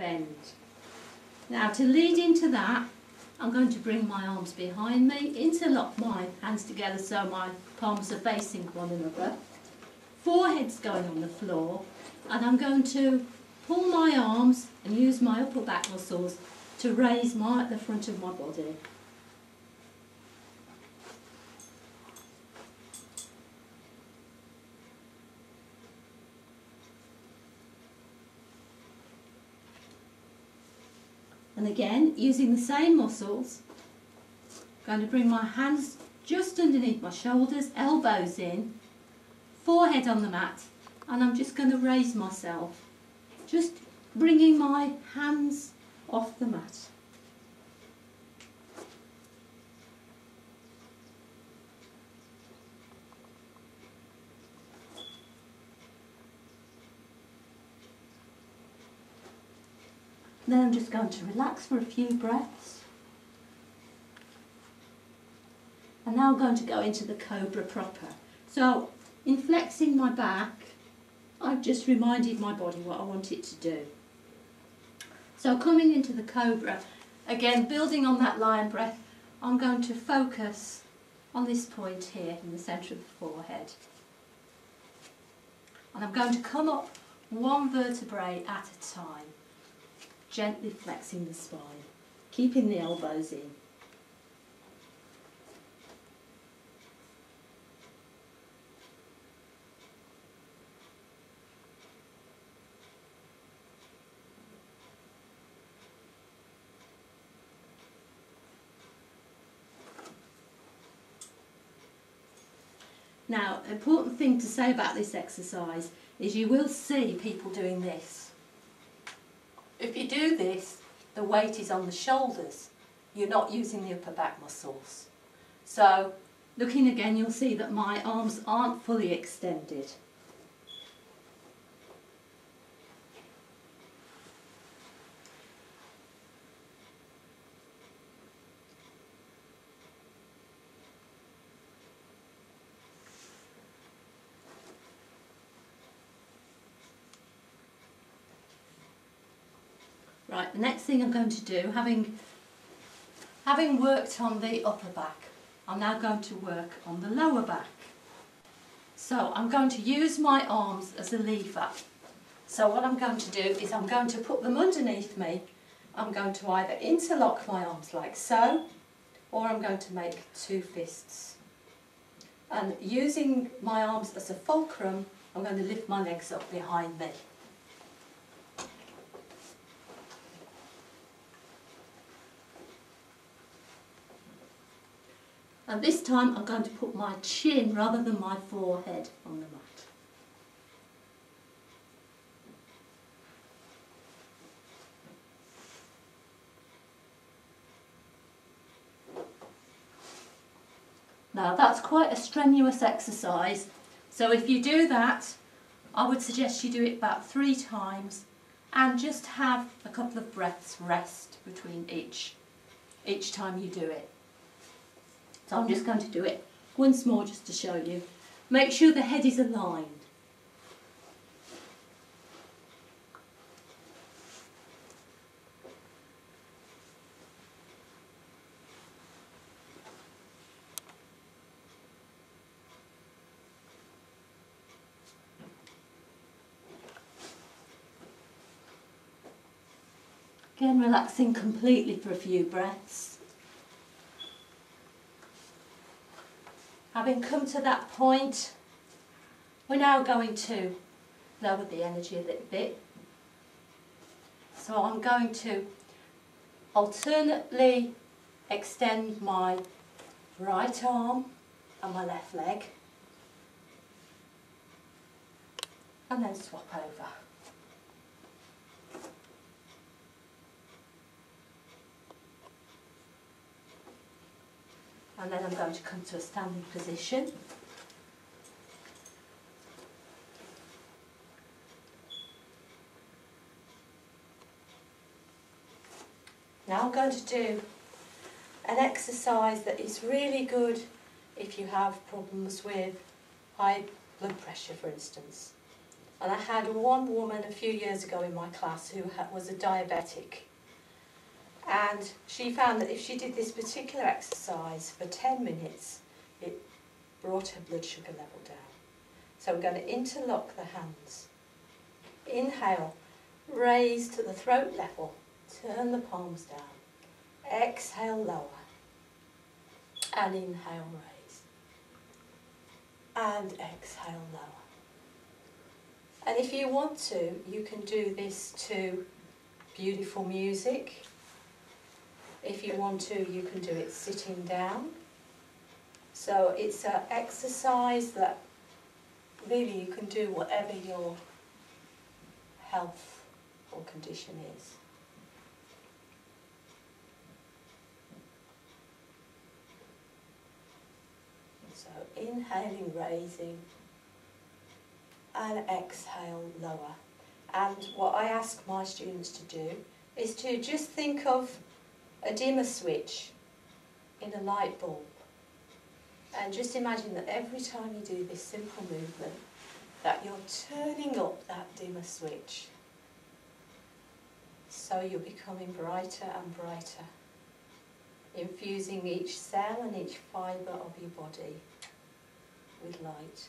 bend. Now to lead into that, I'm going to bring my arms behind me, interlock my hands together so my palms are facing one another, forehead's going on the floor, and I'm going to pull my arms and use my upper back muscles to raise the front of my body. And again, using the same muscles, I'm going to bring my hands just underneath my shoulders, elbows in, forehead on the mat, and I'm just going to raise myself, just bringing my hands off the mat. Then I'm just going to relax for a few breaths. And now I'm going to go into the cobra proper. So, in flexing my back, I've just reminded my body what I want it to do. So coming into the cobra, again building on that lion breath, I'm going to focus on this point here in the centre of the forehead. And I'm going to come up one vertebrae at a time, gently flexing the spine, keeping the elbows in. Now, an important thing to say about this exercise is you will see people doing this. If you do this, the weight is on the shoulders. You're not using the upper back muscles. So, looking again, you'll see that my arms aren't fully extended. Right, the next thing I'm going to do, having worked on the upper back, I'm now going to work on the lower back. So I'm going to use my arms as a lever. So what I'm going to do is I'm going to put them underneath me. I'm going to either interlock my arms like so, or I'm going to make two fists. And using my arms as a fulcrum, I'm going to lift my legs up behind me. And this time I'm going to put my chin rather than my forehead on the mat. Now that's quite a strenuous exercise, so if you do that, I would suggest you do it about 3 times and just have a couple of breaths rest between each time you do it. So I'm just going to do it once more just to show you. Make sure the head is aligned. Again, relaxing completely for a few breaths. Having come to that point, we're now going to lower the energy a little bit. So I'm going to alternately extend my right arm and my left leg, and then swap over. And then I'm going to come to a standing position. Now I'm going to do an exercise that is really good if you have problems with high blood pressure, for instance. And I had one woman a few years ago in my class who was a diabetic. And she found that if she did this particular exercise for 10 minutes, it brought her blood sugar level down. So we're going to interlock the hands. Inhale, raise to the throat level, turn the palms down. Exhale, lower. And inhale, raise. And exhale, lower. And if you want to, you can do this to beautiful music. If you want to, you can do it sitting down. So it's an exercise that really you can do whatever your health or condition is. So inhaling, raising, and exhale, lower. And what I ask my students to do is to just think of a dimmer switch in a light bulb. And just imagine that every time you do this simple movement, that you're turning up that dimmer switch. So you're becoming brighter and brighter, infusing each cell and each fibre of your body with light.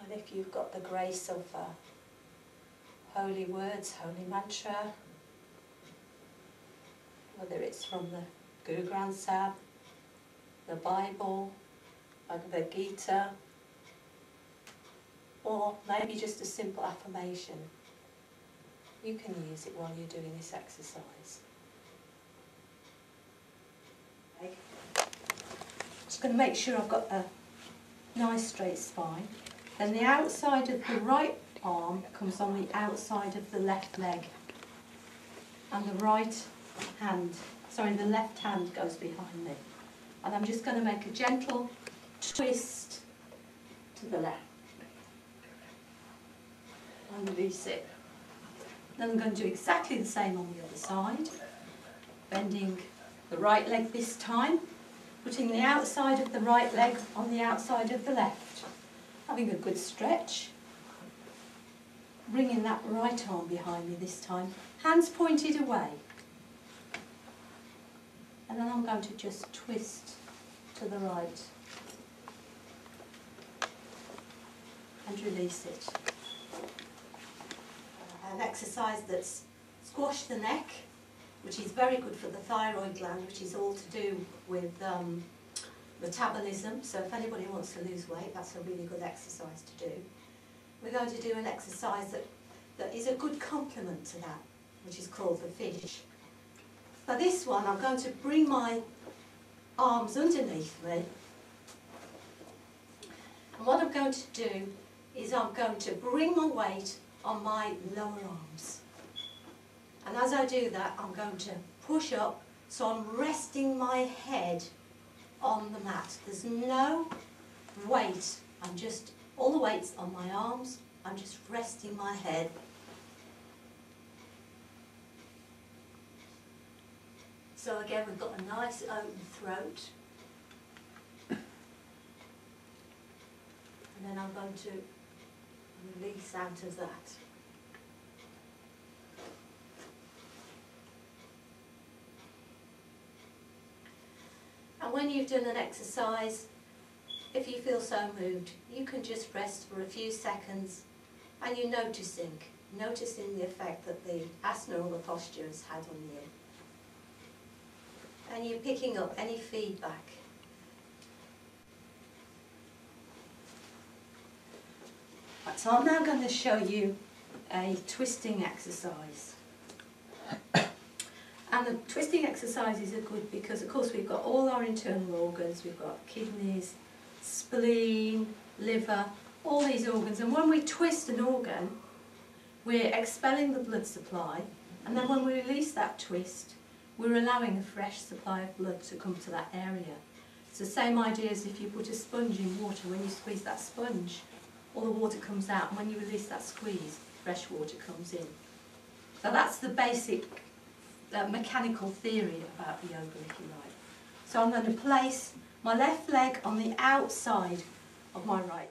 And if you've got the grace of holy words, holy mantra, whether it's from the Guru Granth Sahib, the Bible, Bhagavad Gita, or maybe just a simple affirmation, you can use it while you're doing this exercise. Okay. Just going to make sure I've got a nice straight spine. Then the outside of the right arm comes on the outside of the left leg, and the left hand goes behind me. And I'm just going to make a gentle twist to the left and release it. Then I'm going to do exactly the same on the other side, bending the right leg this time, putting the outside of the right leg on the outside of the left, having a good stretch, bringing that right arm behind me this time, hands pointed away. And then I'm going to just twist to the right and release it. An exercise that's squash the neck, which is very good for the thyroid gland, which is all to do with metabolism. So if anybody wants to lose weight, that's a really good exercise to do. We're going to do an exercise that is a good complement to that, which is called the fish. For this one, I'm going to bring my arms underneath me. And what I'm going to do is I'm going to bring my weight on my lower arms. And as I do that, I'm going to push up, so I'm resting my head on the mat. There's no weight, all the weight's on my arms, I'm just resting my head. So again, we've got a nice open throat. And then I'm going to release out of that. And when you've done an exercise, if you feel so moved, you can just rest for a few seconds and you're noticing the effect that the asana or the posture has had on you. And you're picking up any feedback. Right, so I'm now going to show you a twisting exercise. And the twisting exercises are good because, of course, we've got all our internal organs. We've got kidneys, spleen, liver, all these organs. And when we twist an organ, we're expelling the blood supply. And then when we release that twist, we're allowing a fresh supply of blood to come to that area. It's the same idea as if you put a sponge in water. When you squeeze that sponge, all the water comes out, and when you release that squeeze, fresh water comes in. So that's the basic mechanical theory about yoga, if you like. So I'm going to place my left leg on the outside of my right leg.